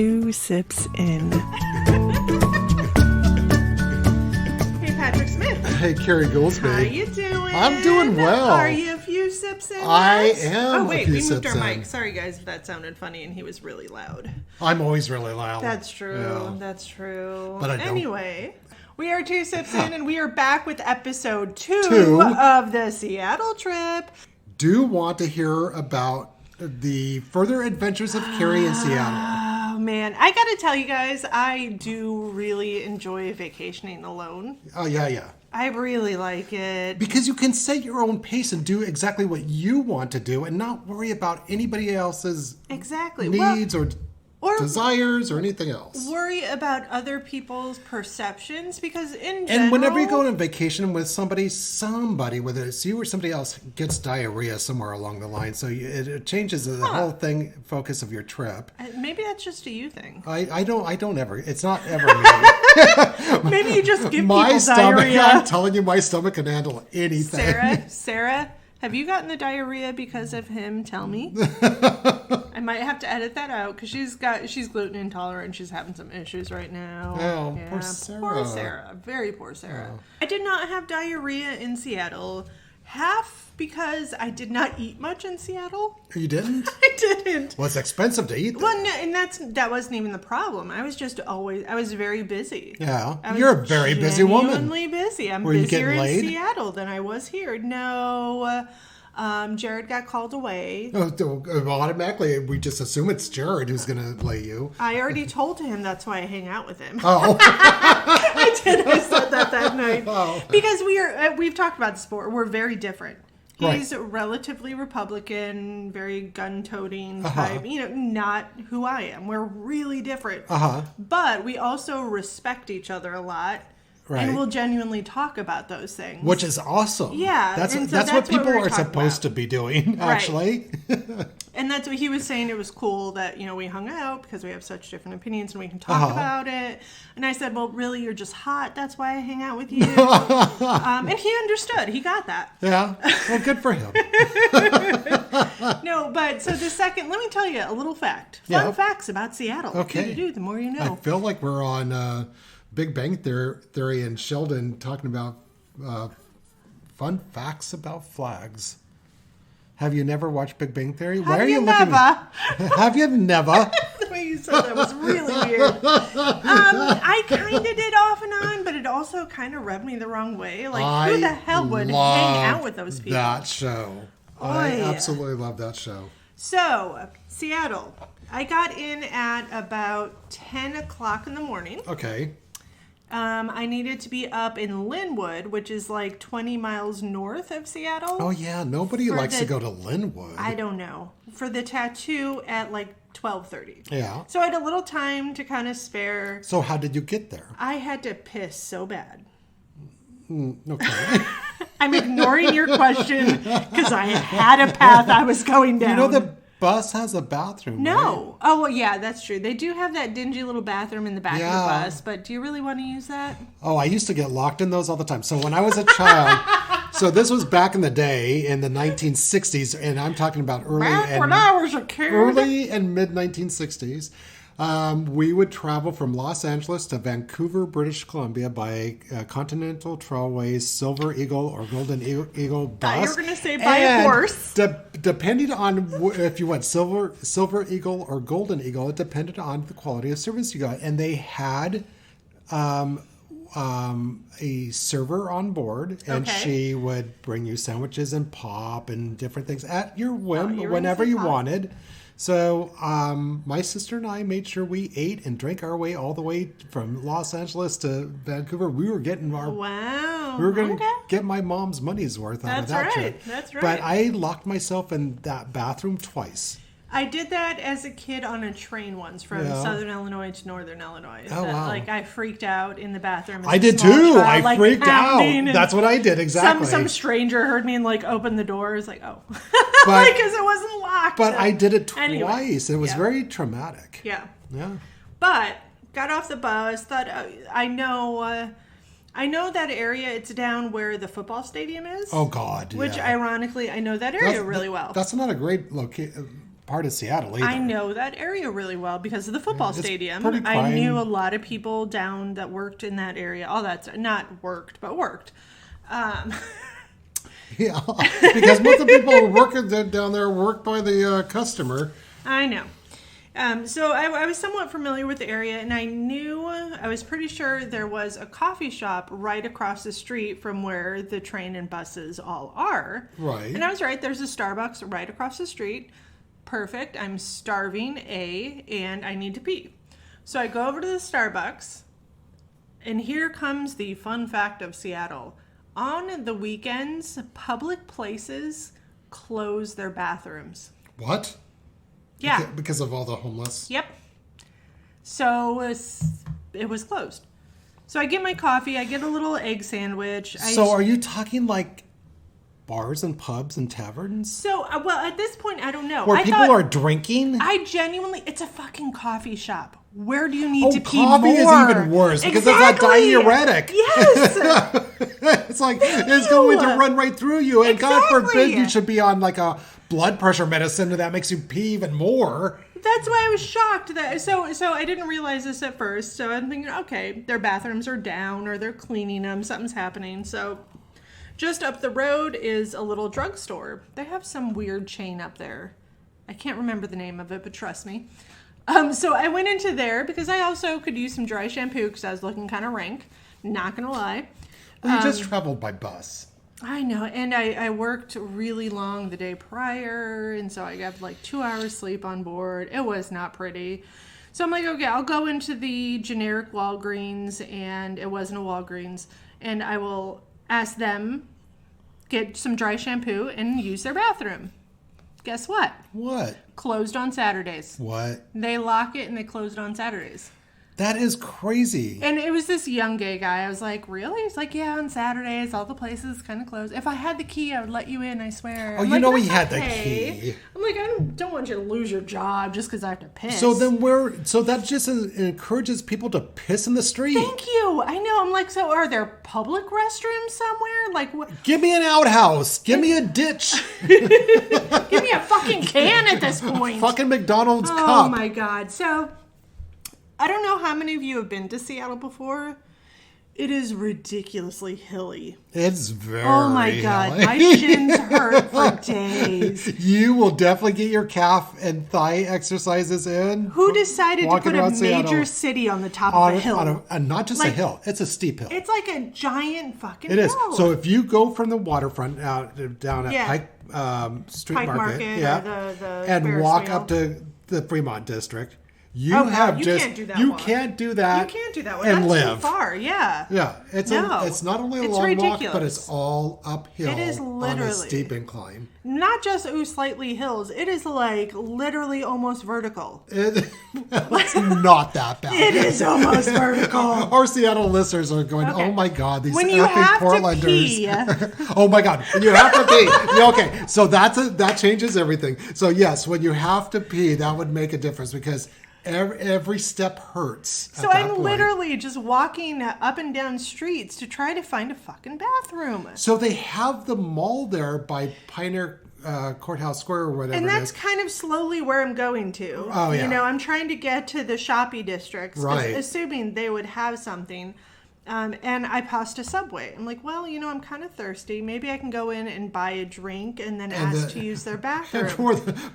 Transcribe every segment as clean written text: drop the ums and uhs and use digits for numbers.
2 sips in. Hey, Patrick Smith. Hey, Carrie Goolsby. How you doing? I'm doing well. Are you a few sips in? I am. Oh wait, a few we moved sips our in. mic. Sorry guys if that sounded funny and he was really loud. I'm always really loud. That's true. Yeah. That's true. But I don't. Anyway, we are 2 sips in and we are back with episode 2 of the Seattle trip. Do want to hear about the further adventures of Carrie in Seattle. Oh man, I gotta tell you guys, I do really enjoy vacationing alone. Oh, yeah. I really like it. Because you can set your own pace and do exactly what you want to do and not worry about anybody else's needs or desires or anything else. Worry about other people's perceptions because in general... And whenever you go on vacation with somebody, whether it's you or somebody else, gets diarrhea somewhere along the line. So it changes the whole focus of your trip. Maybe that's just a you thing. I don't ever. It's not ever me. Maybe you just give my people stomach, diarrhea. I'm telling you, my stomach can handle anything. Sarah, have you gotten the diarrhea because of him? Tell me. I might have to edit that out because she's gluten intolerant and she's having some issues right now. Oh, yeah, poor Sarah. Poor Sarah. Very poor Sarah. Oh. I did not have diarrhea in Seattle. Half because I did not eat much in Seattle. You didn't? I didn't. Well, it's expensive to eat. Well, no, and that wasn't even the problem. I was very busy. Yeah, you're a very busy woman. Genuinely busy. I'm Were you busier getting laid? in Seattle than I was here. No, Jared got called away. Oh, automatically, we just assume it's Jared who's going to lay you. I already told him that's why I hang out with him. Oh. I did. I said that night. Oh. Because we've talked about sport. We're very different. He's Right. relatively Republican, very gun-toting type. Not who I am. We're really different. But we also respect each other a lot. Right. And we'll genuinely talk about those things. Which is awesome. Yeah. That's what people are supposed to be doing, actually. Right. And that's what he was saying. It was cool that, we hung out because we have such different opinions and we can talk about it. And I said, well, really, you're just hot. That's why I hang out with you. And he understood. He got that. Yeah. Well, good for him. No, but so let me tell you a little fact. Fun facts about Seattle. Okay. The more you know. I feel like we're on Big Bang Theory and Sheldon talking about fun facts about flags. Have you never watched Big Bang Theory? Have you never? Have you never? The way you said that was really weird. I kind of did off and on, but it also kind of rubbed me the wrong way. Like, who the hell would hang out with those people? That show. I absolutely love that show. So, Seattle. I got in at about 10 o'clock in the morning. Okay. I needed to be up in Linwood, which is like 20 miles north of Seattle. Oh, yeah. Nobody likes to go to Linwood. I don't know. For the tattoo at like 12:30. Yeah. So I had a little time to kind of spare. So how did you get there? I had to piss so bad. Okay. I'm ignoring your question because I had a path I was going down. You know the bus has a bathroom, No. right? Oh, well, yeah, that's true. They do have that dingy little bathroom in the back of the bus, but do you really want to use that? Oh, I used to get locked in those all the time. So when I was a child, so this was back in the day in the 1960s, and I'm talking about when I was a kid. early and mid 1960s. We would travel from Los Angeles to Vancouver, British Columbia by Continental Trailways Silver Eagle or Golden Eagle bus. You were going to say by a horse. Depending on if you went Silver Eagle or Golden Eagle, it depended on the quality of service you got. And they had a server on board, and she would bring you sandwiches and pop and different things at your whim whenever you wanted. So my sister and I made sure we ate and drank our way all the way from Los Angeles to Vancouver. We were getting our... Wow. We were going to get my mom's money's worth out of that trip. That's right. But I locked myself in that bathroom twice. I did that as a kid on a train once from Southern Illinois to Northern Illinois. Oh, wow. Like, I freaked out in the bathroom. I did too. Child, I freaked out. That's what I did, exactly. Some stranger heard me and, opened the door. It's like, oh. Because it wasn't locked. But I did it twice. Anyway, it was very traumatic. Yeah. Yeah. But got off the bus, thought, I know that area. It's down where the football stadium is. Oh, God. Which, ironically, I know that area really well. That's not a great part of Seattle either. I know that area really well because of the football stadium. pretty I prime. knew a lot of people down that worked in that area. All that's not worked, but worked. Yeah, because most of the people working down there work by the customer. I know. So I was somewhat familiar with the area, and I was pretty sure there was a coffee shop right across the street from where the train and buses all are. Right. And I was right. There's a Starbucks right across the street. Perfect. I'm starving, and I need to pee. So I go over to the Starbucks, and here comes the fun fact of Seattle. On the weekends, public places close their bathrooms. What? Yeah. Because of all the homeless? Yep. So it was closed. So I get my coffee. I get a little egg sandwich. Are you talking like bars and pubs and taverns? So, well, at this point, I don't know. Where people are drinking? It's a fucking coffee shop. Where do you need to pee more? Coffee is even worse because it's a diuretic. Yes. It's like, it's going to run right through you. And God forbid you should be on like a blood pressure medicine that makes you pee even more. That's why I was shocked. So I didn't realize this at first. So I'm thinking, okay, their bathrooms are down or they're cleaning them. Something's happening. So just up the road is a little drugstore. They have some weird chain up there. I can't remember the name of it, but trust me. So I went into there because I also could use some dry shampoo because I was looking kind of rank. Not going to lie. Well, you just traveled by bus. I know. And I worked really long the day prior. And so I got like 2 hours sleep on board. It was not pretty. So I'm like, okay, I'll go into the generic Walgreens. And it wasn't a Walgreens. And I will ask them, get some dry shampoo and use their bathroom. Guess what? What? Closed on Saturdays. What? They lock it and they close it on Saturdays. That is crazy. And it was this young gay guy. I was like, really? He's like, yeah, on Saturdays, all the places kind of closed. If I had the key, I would let you in, I swear. Oh, I'm you like, know he had the key. I'm like, I don't want you to lose your job just because I have to piss. So that just encourages people to piss in the street. Thank you. I know. I'm like, so are there public restrooms somewhere? Like, what? Give me an outhouse. Give me a ditch. Give me a fucking can at this point. Fucking McDonald's cup. Oh my God. So I don't know how many of you have been to Seattle before. It is ridiculously hilly. It's very Oh my God. hilly. My shins hurt for days. You will definitely get your calf and thigh exercises in. Who decided to put a major Seattle city on the top of a hill? Not just a hill. It's a steep hill. It's like a giant fucking It is. hill. So if you go from the waterfront down at Pike Street Pike Market, or the and Ferris walk wheel. up to the Fremont District, you can't do that. You can't do that. You can't do that. And That's live. too far. Yeah. Yeah, it's not only a It's long ridiculous. walk, but it's all uphill. It is on literally a steep incline. Not just slightly hills. It is like literally almost vertical. It's not that bad. It is almost vertical. Our Seattle listeners are going, Okay. oh my God, these When you effing have to Portlanders. pee. Oh my God, when you have to pee. Yeah, okay, so that changes everything. So yes, when you have to pee, that would make a difference because every step hurts. So I'm literally just walking up and down streets to try to find a fucking bathroom. So they have the mall there by Pioneer Courthouse Square or whatever. And that's it is. kind of slowly where I'm going to. Oh, yeah. You know, I'm trying to get to the shoppy districts, Right. assuming they would have something. And I passed a Subway. I'm like, well, you know, I'm kind of thirsty. Maybe I can go in and buy a drink and then ask to use their bathroom.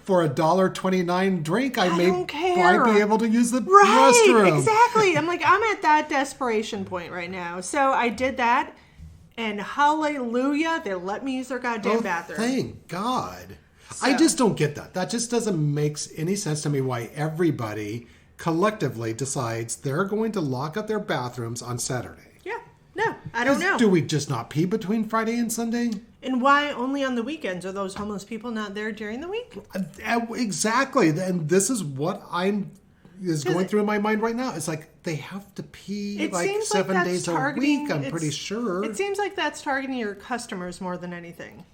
For $1.29 drink, I don't care. might be able to use the Right, restroom. exactly. I'm like, I'm at that desperation point right now. So I did that, and hallelujah, they let me use their goddamn bathroom. Thank God. I just don't get that. That just doesn't make any sense to me why everybody collectively decides they're going to lock up their bathrooms on Saturday. Yeah. No, I don't know. Do we just not pee between Friday and Sunday? And why only on the weekends? Are those homeless people not there during the week? Exactly. And this is what is going through my mind right now. It's like they have to pee like 7 days a week, I'm pretty sure. It seems like that's targeting your customers more than anything.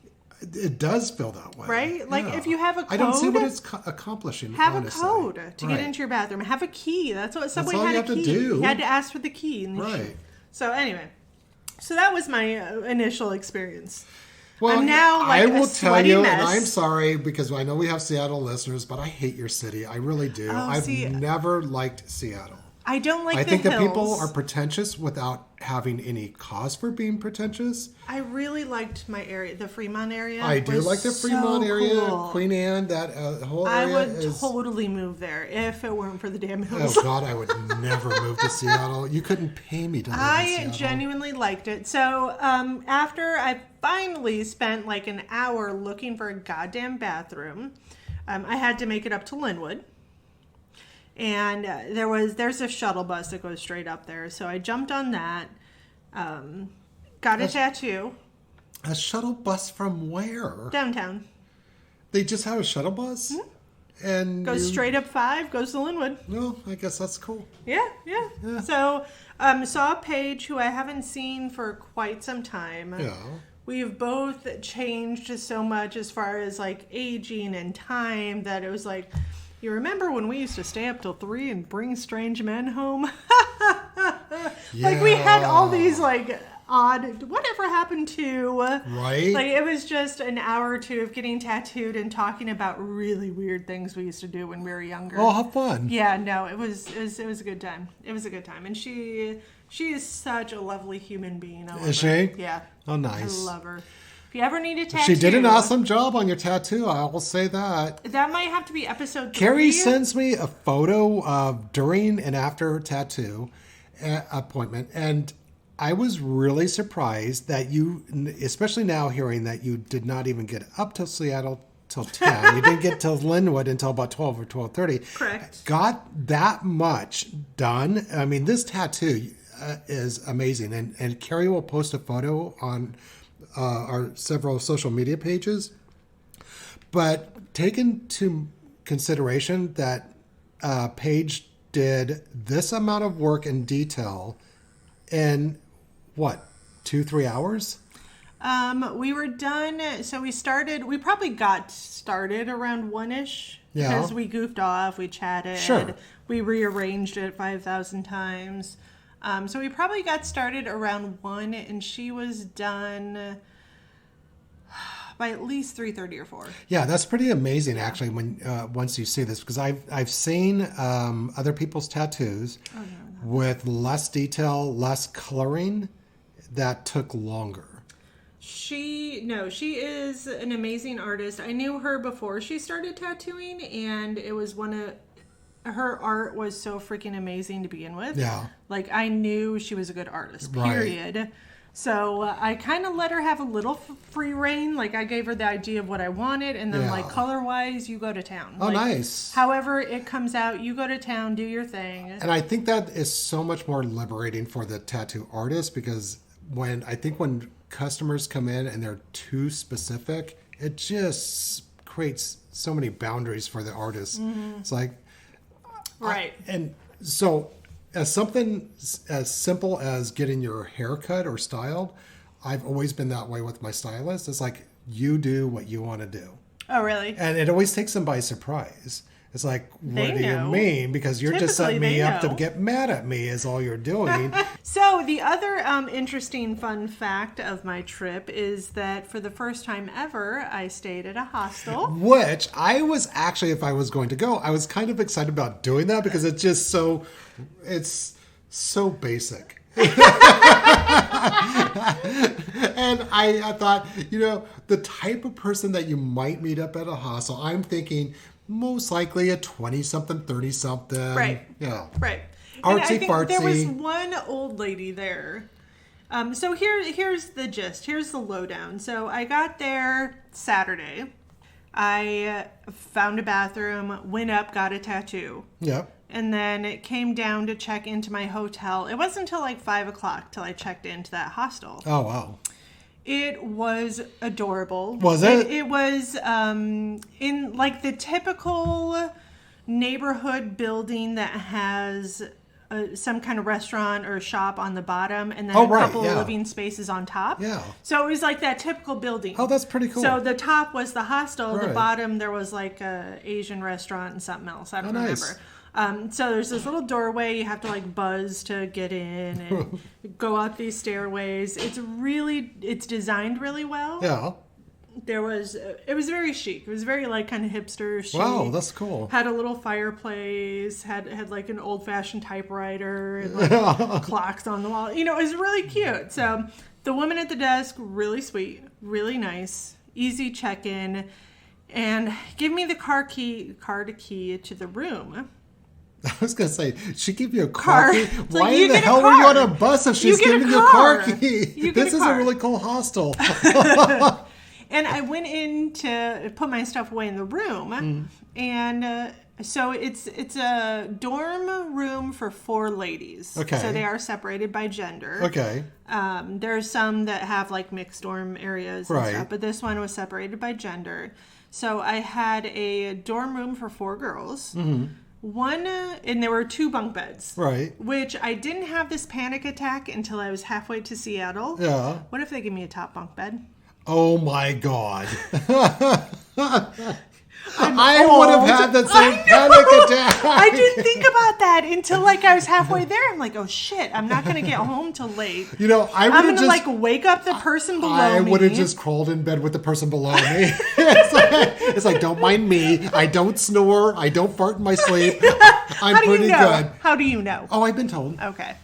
It does feel that way. Right? Like if you have a code. I don't see what it's accomplishing. Have honestly. a code to get into your bathroom. Have a key. That's what Subway had a key. To do. You had to ask for the key. Right. So anyway, so that was my initial experience. Well, I'm now like I will tell you, mess. and I'm sorry because I know we have Seattle listeners, but I hate your city. I really do. I've never liked Seattle. I don't like I the think hills. that people are pretentious without having any cause for being pretentious. I really liked my area, the Fremont area. I do like the Fremont area, cool. Queen Anne, that whole area. I would totally move there if it weren't for the damn hills. Oh God, I would never move to Seattle. You couldn't pay me to live in Seattle. I genuinely liked it. So after I finally spent like an hour looking for a goddamn bathroom, I had to make it up to Linwood. And there's a shuttle bus that goes straight up there. So I jumped on that, got a tattoo. A shuttle bus from where? Downtown. They just have a shuttle bus? Mm-hmm. And goes straight up 5, goes to Linwood. No, I guess that's cool. Yeah. So saw Paige, who I haven't seen for quite some time. Yeah. We've both changed so much as far as like aging and time that it was like... You remember when we used to stay up till 3 and bring strange men home? Yeah. Like we had all these like odd, whatever happened to? Right. Like it was just an hour or two of getting tattooed and talking about really weird things we used to do when we were younger. Oh, how fun. Yeah, no, it was a good time. It was a good time. And she is such a lovely human being. I love is her. she? Yeah. Oh, nice. I love her. If you ever need a tattoo. She did an awesome job on your tattoo. I will say that. That might have to be episode 3. Carrie sends me a photo of during and after her tattoo appointment. And I was really surprised that you, especially now hearing that you did not even get up to Seattle till 10. You didn't get to Linwood until about 12 or 12:30. Correct. Got that much done. I mean, this tattoo is amazing. And Carrie will post a photo on our several social media pages, but take into consideration that Paige did this amount of work in detail in what, 2-3 hours? We were done. So we probably got started around 1-ish. Yeah. Because we goofed off, we chatted, Sure. We rearranged it 5,000 times. So we probably got started around 1, and she was done by at least 3:30 or 4. Yeah, that's pretty amazing, actually. When once you see this, because I've seen other people's tattoos with less detail, less coloring, that took longer. She is an amazing artist. I knew her before she started tattooing, and it was her art was so freaking amazing to begin with. Yeah. Like, I knew she was a good artist, Right. period. So I kind of let her have a little free reign. Like, I gave her the idea of what I wanted, and then, like, color-wise, you go to town. Oh, like, nice. However it comes out, you go to town, do your thing. And I think that is so much more liberating for the tattoo artist, because when customers come in and they're too specific, it just creates so many boundaries for the artist. Mm-hmm. It's like... Right. And so, as something as simple as getting your hair cut or styled, I've always been that way with my stylist. It's like, you do what you want to do. Oh, really? And it always takes them by surprise. It's like, what do you mean? Because you're just setting me up to get mad at me is all you're doing. So the other interesting fun fact of my trip is that for the first time ever, I stayed at a hostel. Which I was actually, if I was going to go, I was kind of excited about doing that because it's just it's so basic. And I thought, the type of person that you might meet up at a hostel, I'm thinking most likely a 20-something, 30-something. Right. Yeah. Right. Artsy-fartsy. There was one old lady there. So here's the gist. Here's the lowdown. So I got there Saturday. I found a bathroom, went up, got a tattoo. Yeah. And then it came down to check into my hotel. It wasn't until like 5 o'clock till I checked into that hostel. Oh, wow. It was adorable. Was it? It was in like the typical neighborhood building that has some kind of restaurant or shop on the bottom and then a couple of living spaces on top. Yeah. So it was like that typical building. Oh, that's pretty cool. So the top was the hostel. Right. The bottom there was like a Asian restaurant and something else. I don't remember. So there's this little doorway. You have to like buzz to get in and go up these stairways. It's designed really well. Yeah. There was, it was very chic. It was very like kind of hipster chic. Wow, that's cool. Had a little fireplace, had like an old fashioned typewriter, and like clocks on the wall. You know, it was really cute. So the woman at the desk, really sweet, really nice, easy check-in, and give me the car key to the room. I was going to say, she gave you a car key? Why like, in the hell were you on a bus if she's giving you a car key? This is a really cool hostel. And I went in to put my stuff away in the room. And so it's a dorm room for 4 ladies. Okay. So they are separated by gender. Okay. There's some that have like mixed dorm areas and stuff, but this one was separated by gender. So I had a dorm room for 4 girls. One, and there were 2 bunk beds. Right. Which I didn't have this panic attack until I was halfway to Seattle. Yeah. What if they give me a top bunk bed? Oh my God. I would have had the same panic attack. I didn't think about that until like I was halfway there. I'm like, oh shit, I'm not going to get home till late. You know, I'm going to like wake up the person below me. I would have just crawled in bed with the person below me. It's like, don't mind me. I don't snore. I don't fart in my sleep. I'm pretty good. How do you know? Oh, I've been told. Okay.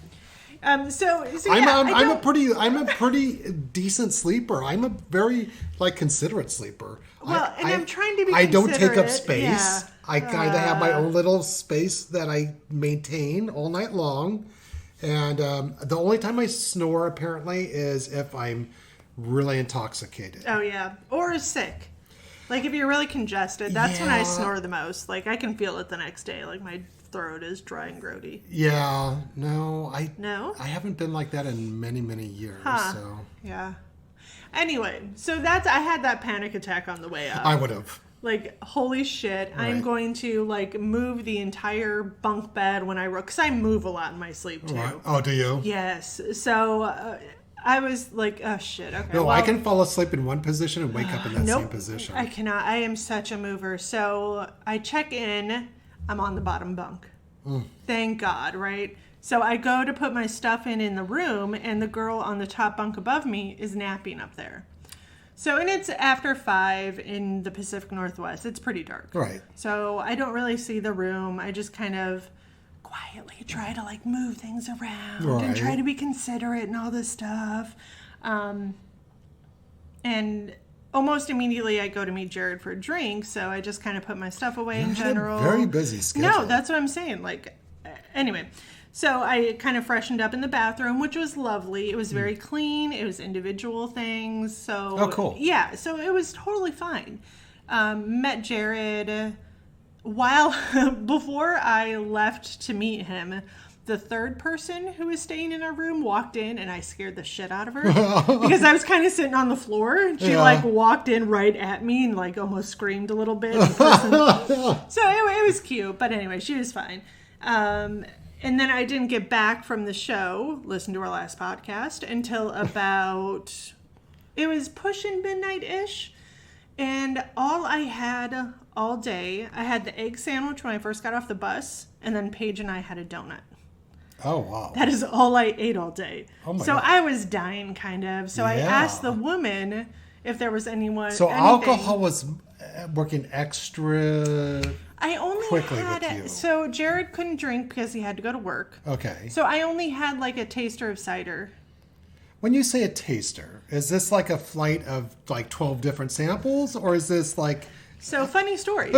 So I'm a pretty decent sleeper. I'm a very considerate sleeper. Well, I'm trying to be. I don't take up space. Yeah. I kind of have my own little space that I maintain all night long, and the only time I snore apparently is if I'm really intoxicated. Oh yeah, or sick. Like if you're really congested, that's when I snore the most. Like I can feel it the next day. Like my throat is dry and grody. Yeah, no, I haven't been like that in many, many years. So yeah. Anyway, so I had that panic attack on the way up. I would have. Like, holy shit, right. I'm going to move the entire bunk bed when I because I move a lot in my sleep too. Right. Oh, do you? Yes. So I was like, oh shit, okay. No, I can fall asleep in one position and wake up in that same position. I cannot. I am such a mover. So I check in. I'm on the bottom bunk. Thank God, right? So I go to put my stuff in the room, and the girl on the top bunk above me is napping up there. So, and it's after 5 in the Pacific Northwest. It's pretty dark. Right. So I don't really see the room. I just kind of quietly try to move things around and try to be considerate and all this stuff. And almost immediately I go to meet Jared for a drink, so I just kind of put my stuff away in general. Very busy schedule. No, that's what I'm saying. Anyway, so I kind of freshened up in the bathroom, which was lovely. It was very clean. It was individual things. So oh, cool. Yeah, so it was totally fine. Met Jared before I left to meet him. The third person who was staying in our room walked in, and I scared the shit out of her because I was kind of sitting on the floor, and she walked in right at me and almost screamed a little bit. So it was cute, but anyway, she was fine. And then I didn't get back from the show, listen to our last podcast, until about, it was pushing midnight-ish. And all I had all day, I had the egg sandwich when I first got off the bus, and then Paige and I had a donut. Oh, wow. That is all I ate all day. Oh my God. I was dying, kind of. So I asked the woman if there was anyone. So alcohol was working extra quickly with you. So Jared couldn't drink because he had to go to work. Okay. So I only had a taster of cider. When you say a taster, is this a flight of 12 different samples, or is this So funny story.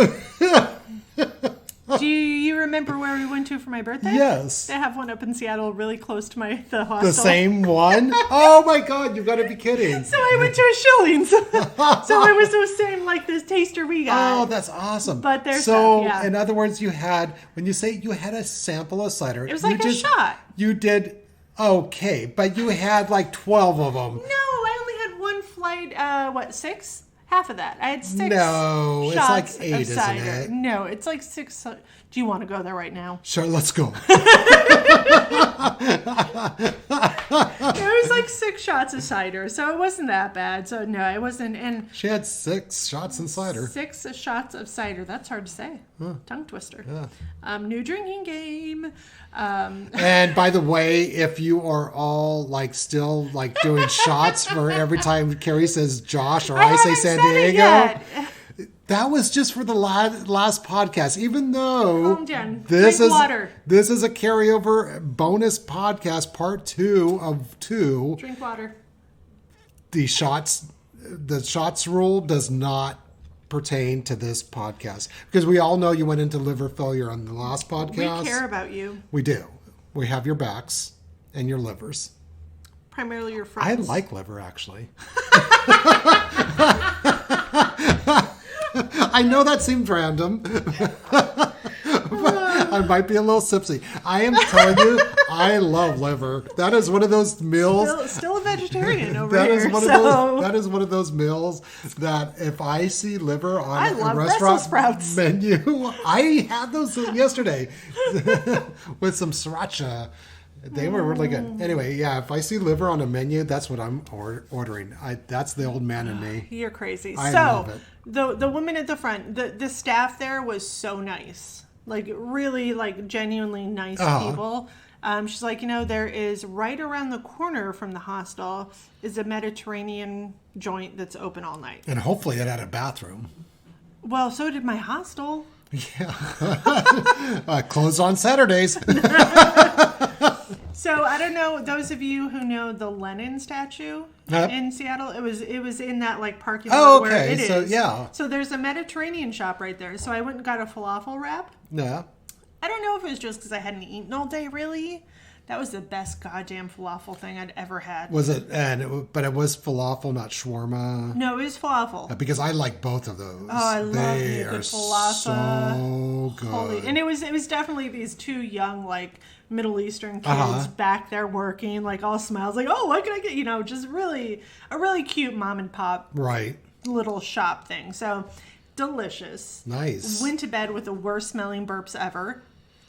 Do you remember where we went to for my birthday? Yes. They have one up in Seattle really close to the hostel. The same one? Oh my God, you've got to be kidding. So I went to a Shillings. So it was the same this taster we got. Oh, that's awesome. But there's in other words, when you say you had a sample of cider. It was a shot. You did okay, but you had 12 of them. No, I only had one flight, 6? Half of that. I had 6 No, shots it's 8, of cider. isn't it? No, it's 6. Do you want to go there right now? Sure, let's go. It was 6 shots of cider, so it wasn't that bad. So no, it wasn't. And she had 6 shots in cider. 6 shots of cider. That's hard to say. Tongue twister. Yeah. New drinking game. And by the way, if you are all still doing shots for every time Carrie says Josh or I say San Diego. Yet. That was just for the last podcast, even though Calm down. this Drink water. This is a carryover bonus podcast, part 2 of 2. Drink water. The shots rule does not pertain to this podcast because we all know you went into liver failure on the last podcast. We care about you. We do. We have your backs and your livers. Primarily your friends. I like liver, actually. I know that seemed random. I might be a little tipsy. I am telling you, I love liver. That is one of those meals. Still a vegetarian over here. That is one of those meals that if I see liver on a restaurant menu, I had those yesterday with some sriracha. They were really good. Anyway, yeah, if I see liver on a menu, that's what I'm ordering. That's the old man in me. You're crazy. I love it. The woman at the front, the staff there was so nice. Like, really, like, genuinely nice people. She's like, there is right around the corner from the hostel is a Mediterranean joint that's open all night. And hopefully it had a bathroom. Well, so did my hostel. Yeah. Closed on Saturdays. So I don't know, those of you who know the Lenin statue in Seattle, it was in that like parking lot where it is. Yeah. So there's a Mediterranean shop right there. So I went and got a falafel wrap. Yeah. I don't know if it was just because I hadn't eaten all day, really. That was the best goddamn falafel thing I'd ever had. Was it? But it was falafel, not shawarma. No, it was falafel. Because I like both of those. Oh, I love a good falafel. So good. And it was definitely these two young like Middle Eastern kids back there working, like all smiles, like, oh, what can I get? Just really a really cute mom and pop little shop thing. So delicious. Nice. Went to bed with the worst smelling burps ever.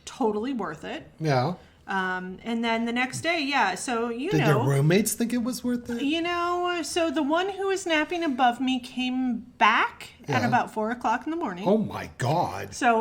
Totally worth it. Yeah. And then the next day, so Did your roommates think it was worth it? So the one who was napping above me came back at about 4:00 in the morning. Oh my God. So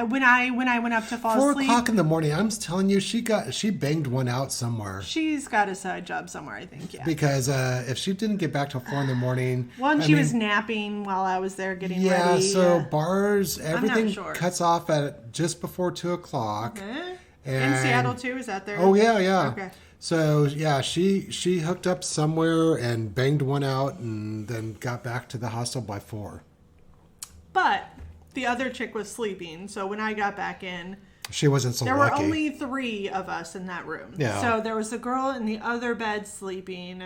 when I went up to fall asleep, 4:00 in the morning. I'm telling you, she banged one out somewhere. She's got a side job somewhere, I think. Yeah. Because if she didn't get back till 4 in the morning, she was napping while I was there getting ready. Yeah. So bars, everything cuts off at just before 2:00. In Seattle too, is that there? Oh yeah. Okay. So yeah, she hooked up somewhere and banged one out, and then got back to the hostel by 4. But the other chick was sleeping, so when I got back in, she wasn't so lucky. There were only 3 of us in that room. Yeah. So there was a girl in the other bed sleeping.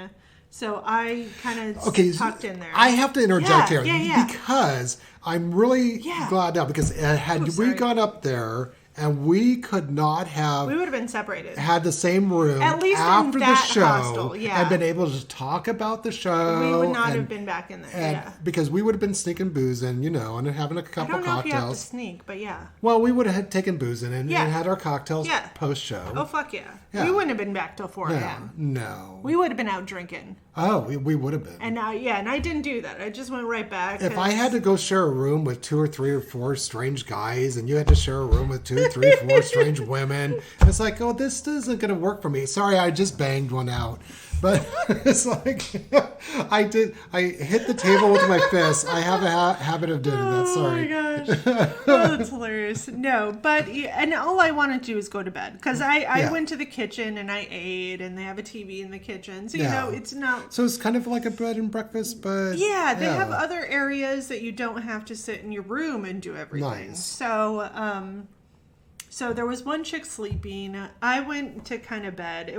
So I kind of tucked in there. I have to interject here because I'm really glad now because had we gone up there. And we could not have... We would have been separated. Had the same room at least after in that the show. Hostel, and been able to talk about the show. We would not have been back in there, Because we would have been sneaking booze in, and having a couple cocktails. I don't know if you have to sneak, but Well, we would have taken booze in and had our cocktails post-show. Oh, fuck yeah. We wouldn't have been back till 4 a.m. No. We would have been out drinking. Oh, we would have been. And I didn't do that. I just went right back. If I had to go share a room with 2 or 3 or 4 strange guys, and you had to share a room with 2, 3, 4 strange women, it's like, oh, this isn't going to work for me. Sorry, I just banged one out. But it's like, I hit the table with my fist. I have a habit of doing that. Sorry. Oh my gosh. Oh, that's hilarious. No, and all I want to do is go to bed. Because I went to the kitchen and I ate, and they have a TV in the kitchen. So, it's not... So it's kind of like a bed and breakfast, but... Yeah, they have other areas that you don't have to sit in your room and do everything. Nice. So there was one chick sleeping. I went to kind of bed. I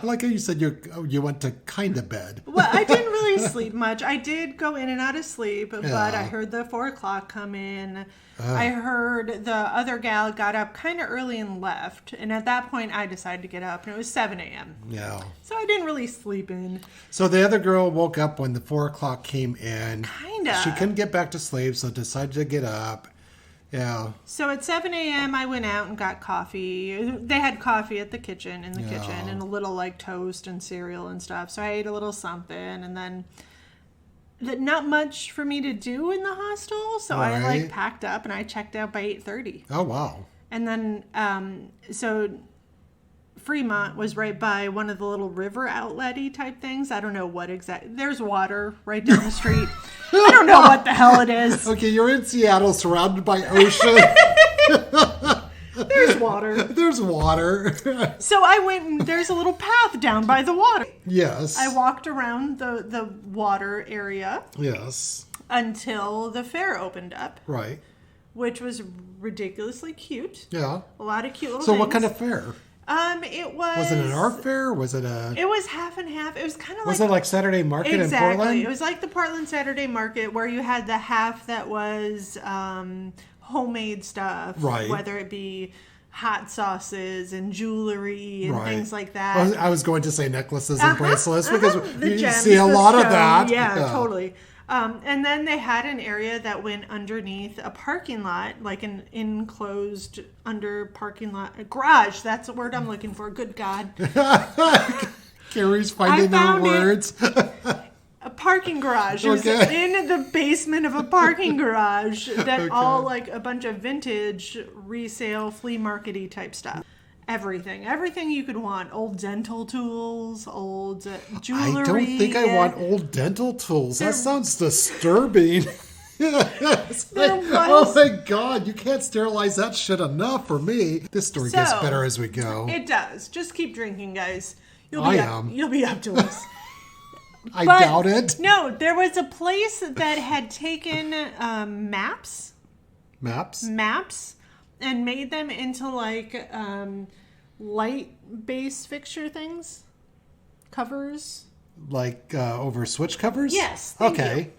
like how you said you went to kind of bed. Well, I didn't really sleep much. I did go in and out of sleep, but I heard the 4:00 come in. I heard the other gal got up kind of early and left. And at that point, I decided to get up, and it was 7 a.m. Yeah. So I didn't really sleep in. So the other girl woke up when the 4:00 came in. Kind of. She couldn't get back to sleep, so decided to get up. Yeah. So at 7 a.m. I went out and got coffee. They had coffee at the kitchen, kitchen, and a little like toast and cereal and stuff. So I ate a little something, and then not much for me to do in the hostel. So I packed up and I checked out by 8:30. Oh, wow. And then, so Fremont was right by one of the little river outlet-y type things. I don't know what exactly. There's water right down the street. I don't know what the hell it is. Okay, you're in Seattle, surrounded by ocean. There's water. There's water. So I went, and there's a little path down by the water. Yes. I walked around the water area. Yes. Until the fair opened up. Right. Which was ridiculously cute. Yeah. A lot of cute little So things. what kind of fair? It was... Was it an art fair? Was it a... It was half and half. It was kind of Was it like Saturday Market in Portland? It was like the Portland Saturday Market where you had the half that was homemade stuff. Right. Whether it be hot sauces and jewelry and things like that. I was going to say necklaces and bracelets because you gems, see a lot of stone. that. Yeah, totally. And then they had an area that went underneath a parking lot, like an enclosed under parking lot, a garage. That's the word I'm looking for. Good God. Carrie's finding her words. A parking garage. It was in the basement of a parking garage that all like a bunch of vintage resale flea market-y type stuff. Everything you could want. Old dental tools, old jewelry. I don't think I want old dental tools. That sounds disturbing. Oh my God, you can't sterilize that shit enough for me. This story gets better as we go. It does. Just keep drinking, guys. You'll be up to us. I doubt it. No, there was a place that had taken maps, and made them into like light-based fixture things, covers. Like over switch covers? Yes. Okay. You.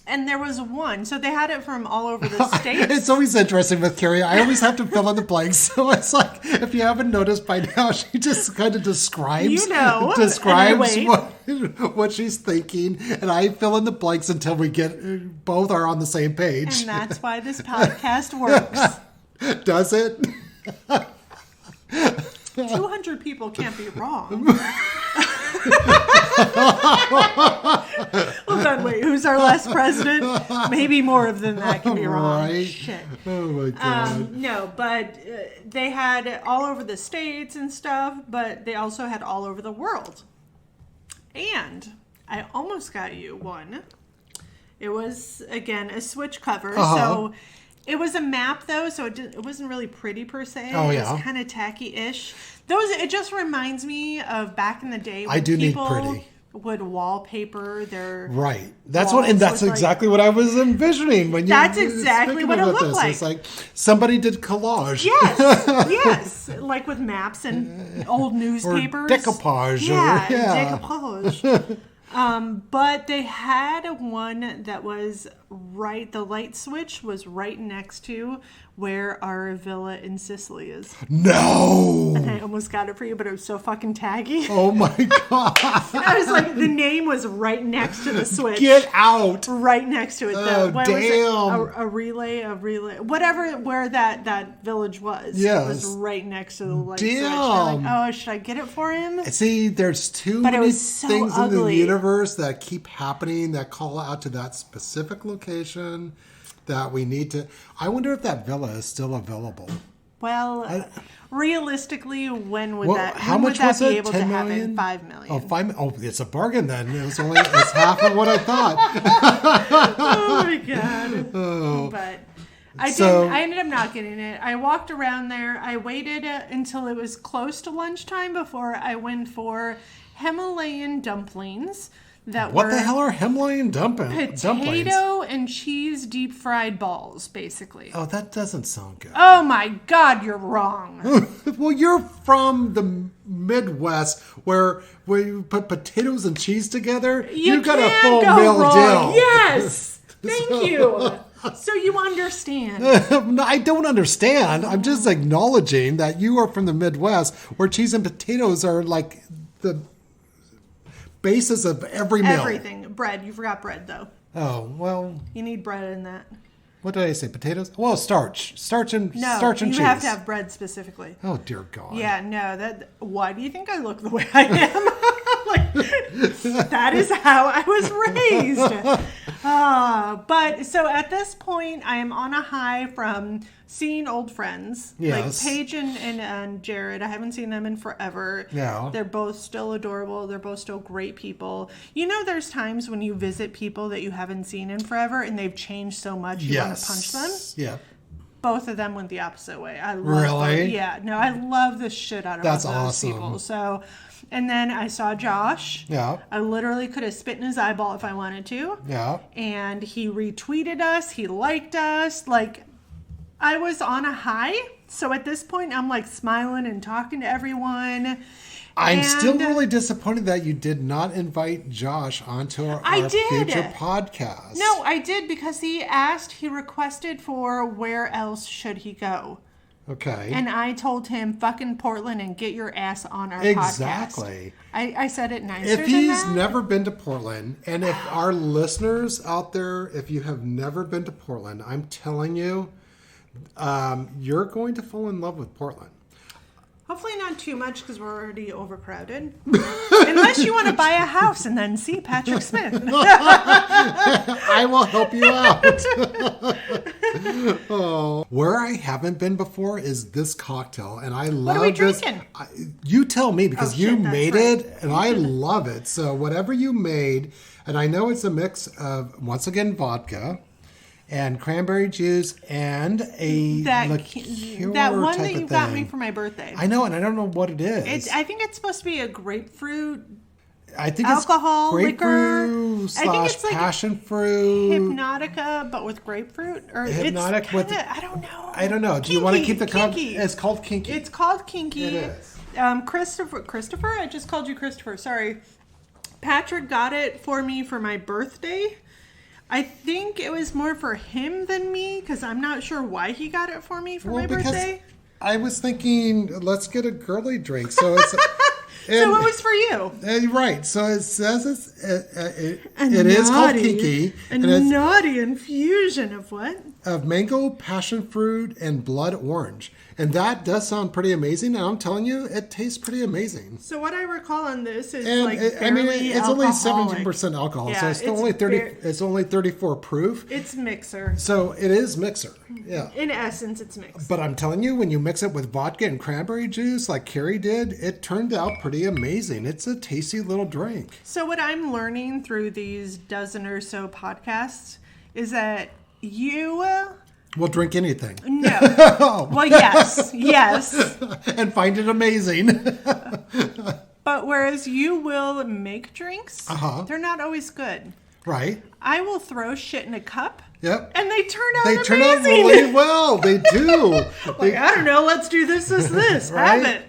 And there was one, so they had it from all over the states. It's always interesting with Carrie. I always have to fill in the blanks. So it's like, if you haven't noticed by now, she just kind of describes what she's thinking, and I fill in the blanks until we get both are on the same page. And that's why this podcast works. Does it? 200 people can't be wrong. Well, then wait, who's our last president? Maybe more than that can be wrong. Right. Shit. Oh my God. No, but they had it all over the states and stuff, but they also had all over the world. And I almost got you one. It was, again, a switch cover. So it was a map, though, so it wasn't really pretty per se. Oh, yeah. It was kind of tacky-ish. It just reminds me of back in the day when people would wallpaper their That's exactly what I was envisioning when you. That's exactly what it looked like. It's like somebody did collage. Yes, like with maps and old newspapers. Or decoupage. Decoupage. But they had one that was the light switch was right next to where our villa in Sicily is. No! And I almost got it for you, but it was so fucking taggy. Oh my God. I was like, the name was right next to the switch. Get out! Right next to it. Damn. A relay, whatever, where that village was. Yes. It was right next to the light switch. Damn. Like, should I get it for him? See, there's too many things in the universe that keep happening that call out to that specific location that we need to... I wonder if that villa is still available. Well, realistically, when would that be able to happen? $5 million. Oh, $5 million. Oh, it's a bargain then. It's half of what I thought. Oh my God. But I ended up not getting it. I walked around there. I waited until it was close to lunchtime before I went for Himalayan dumplings. What the hell are Himalayan dumplings? Potato and cheese deep fried balls, basically. Oh, that doesn't sound good. Oh my God, you're wrong. Well, you're from the Midwest where you put potatoes and cheese together. You got a full meal deal. Yes. Thank you. So you understand. No, I don't understand. I'm just acknowledging that you are from the Midwest where cheese and potatoes are like the basis of every meal. Everything. Bread. You forgot bread, though. Oh, well. You need bread in that. What did I say? Potatoes? Well, starch. Starch and cheese. You have to have bread specifically. Oh, dear God. Yeah, no. Why do you think I look the way I am? That is how I was raised. But so at this point, I am on a high from seeing old friends. Yes. Like Paige and Jared. I haven't seen them in forever. Yeah. They're both still adorable. They're both still great people. You know, there's times when you visit people that you haven't seen in forever and they've changed so much you want to punch them. Yeah. Both of them went the opposite way. I love Really? Both. Yeah. No, I love the shit out of That's those awesome. people. So, and then I saw Josh. Yeah. I literally could have spit in his eyeball if I wanted to. Yeah. And he retweeted us. He liked us. Like, I was on a high. So at this point, I'm like smiling and talking to everyone. I'm still really disappointed that you did not invite Josh onto our future podcast. No, I did because he requested for where else should he go. Okay. And I told him, fucking Portland and get your ass on our podcast. Exactly. I said it nicer If he's never been to Portland, and if our listeners out there, if you have never been to Portland, I'm telling you, you're going to fall in love with Portland. Hopefully not too much because we're already overcrowded. Unless you want to buy a house and then see Patrick Smith. I will help you out. Oh. Where I haven't been before is this cocktail, and I love What are we this. drinking? You tell me because you made right. it, and I love it. So whatever you made, and I know it's a mix of, once again, vodka and cranberry juice and a liqueur that one type that you of got thing. me for my birthday. I know, and I don't know what it is. I think it's supposed to be a grapefruit I think alcohol, it's grapefruit liquor. slash I think it's like passion fruit. Hypnotica, but with grapefruit. Or Hypnotic it's with kinda, I don't know. I don't know. Do you want to keep the kinky? It's called Kinky. It's called Kinky. It is. Christopher? I just called you Christopher. Sorry. Patrick got it for me for my birthday. I think it was more for him than me because I'm not sure why he got it for me for my birthday. I was thinking, let's get a girly drink. So it's. So it was for you. Right. So it says it is called Kinky. A naughty infusion of what? Of mango, passion fruit, and blood orange. And that does sound pretty amazing. And I'm telling you, it tastes pretty amazing. So what I recall on this is it's only 17% alcohol. Yeah, so it's only 30. It's only 34 proof. It's mixer. So it is mixer. Yeah. In essence, it's mixed. But I'm telling you, when you mix it with vodka and cranberry juice, like Carrie did, it turned out pretty amazing. It's a tasty little drink. So what I'm learning through these dozen or so podcasts is that you will drink anything. No. Well, yes. And find it amazing. But whereas you will make drinks, they're not always good. Right. I will throw shit in a cup. Yep. And they turn out amazing. Turn out really well. They do. I don't know. Let's do this. Right? Have it.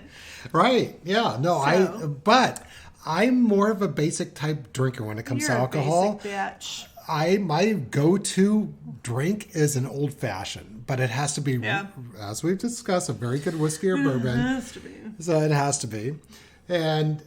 Right. Yeah. No, but I'm more of a basic type drinker when it comes to alcohol. Basic bitch. My go-to drink is an old fashioned, but it has to be, as we've discussed, a very good whiskey or bourbon. It has to be. So it has to be. And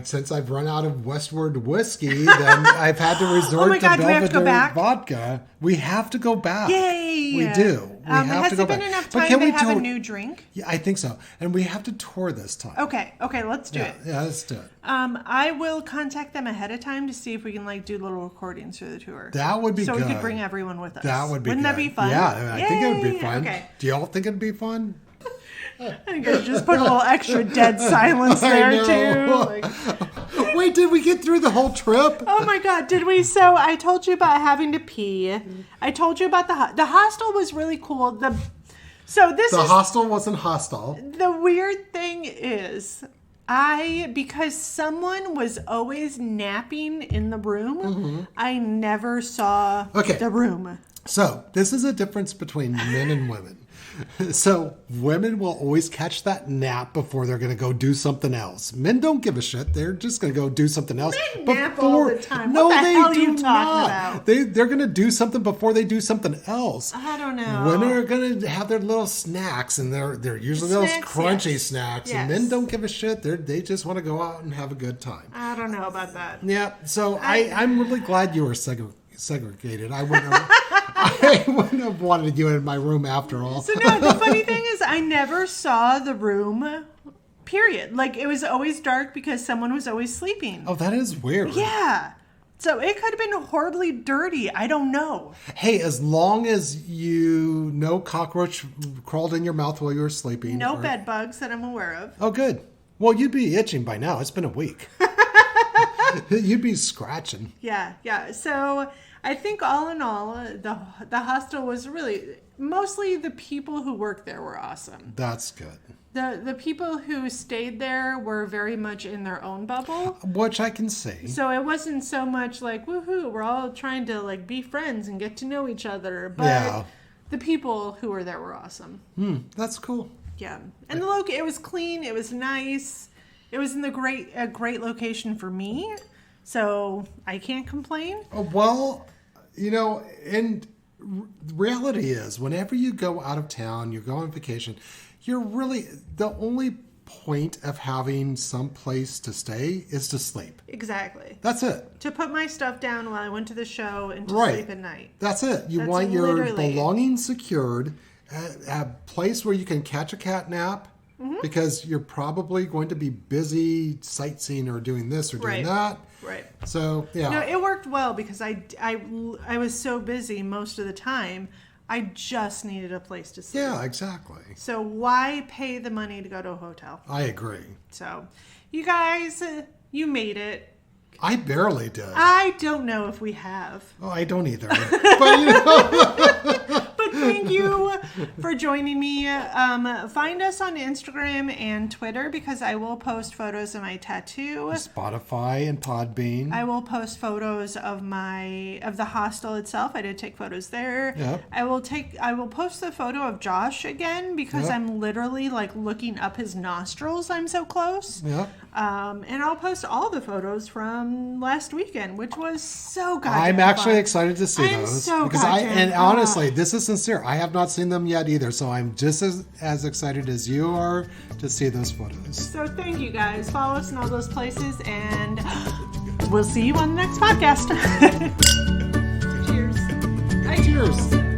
since I've run out of Westward whiskey, then I've had to resort to Belvedere vodka. We have to go back. Yay! We do. We have to go back. Has it been enough time to have a new drink? Yeah, I think so. And we have to tour this time. Okay, let's do it. Yeah, let's do it. I will contact them ahead of time to see if we can do little recordings for the tour. That would be good. So we could bring everyone with us. That would be Wouldn't that be fun? Yeah, I think it would be fun. Okay. Do y'all think it'd be fun? I think I should just put a little extra dead silence there too. Wait, did we get through the whole trip? Oh my God, did we? So I told you about having to pee. I told you about the hostel was really cool. The hostel wasn't hostile. The weird thing is, because someone was always napping in the room, I never saw the room. So this is a difference between men and women. So women will always catch that nap before they're going to go do something else. Men don't give a shit. They're just going to go do something else. Men nap all the time. No, what the hell are you talking about? They're going to do something before they do something else. I don't know. Women are going to have their little snacks, and they're usually those crunchy snacks. Yes. And men don't give a shit. They just want to go out and have a good time. I don't know about that. Yeah. So I'm really glad you were segregated. I wouldn't have wanted you in my room after all. So no, the funny thing is I never saw the room, period. It was always dark because someone was always sleeping. Oh, that is weird. Yeah. So it could have been horribly dirty. I don't know. Hey, as long as no cockroach crawled in your mouth while you were sleeping. No bed bugs that I'm aware of. Oh, good. Well, you'd be itching by now. It's been a week. You'd be scratching. Yeah. So I think all in all, the hostel was really, mostly the people who worked there were awesome. That's good. The people who stayed there were very much in their own bubble. Which I can see. So it wasn't so much like, woohoo, we're all trying to like be friends and get to know each other. But the people who were there were awesome. That's cool. Yeah. And it was clean. It was nice. It was in a great location for me. So I can't complain. Well, and reality is whenever you go out of town, you go on vacation, you're really, the only point of having some place to stay is to sleep. Exactly. That's it. To put my stuff down while I went to the show and to sleep at night. That's it. You want your belongings secured, a place where you can catch a cat nap, because you're probably going to be busy sightseeing or doing this or doing that. Right. So, yeah. No, it worked well because I was so busy most of the time. I just needed a place to sleep. Yeah, exactly. So why pay the money to go to a hotel? I agree. So, you guys, you made it. I barely did. I don't know if we have. Oh, I don't either. But, But thank you for joining me. Find us on Instagram and Twitter because I will post photos of my tattoo. Spotify and Podbean. I will post photos of the hostel itself. I did take photos there. Yep. I will post the photo of Josh again because I'm literally like looking up his nostrils. I'm so close. Yep. And I'll post all the photos from last weekend, which was so goddamn I'm actually fun. excited to see those. So because honestly, this is sincere. I have not seen them yet either, so I'm just as excited as you are to see those photos. So thank you guys. Follow us in all those places, and we'll see you on the next podcast. Cheers. Cheers.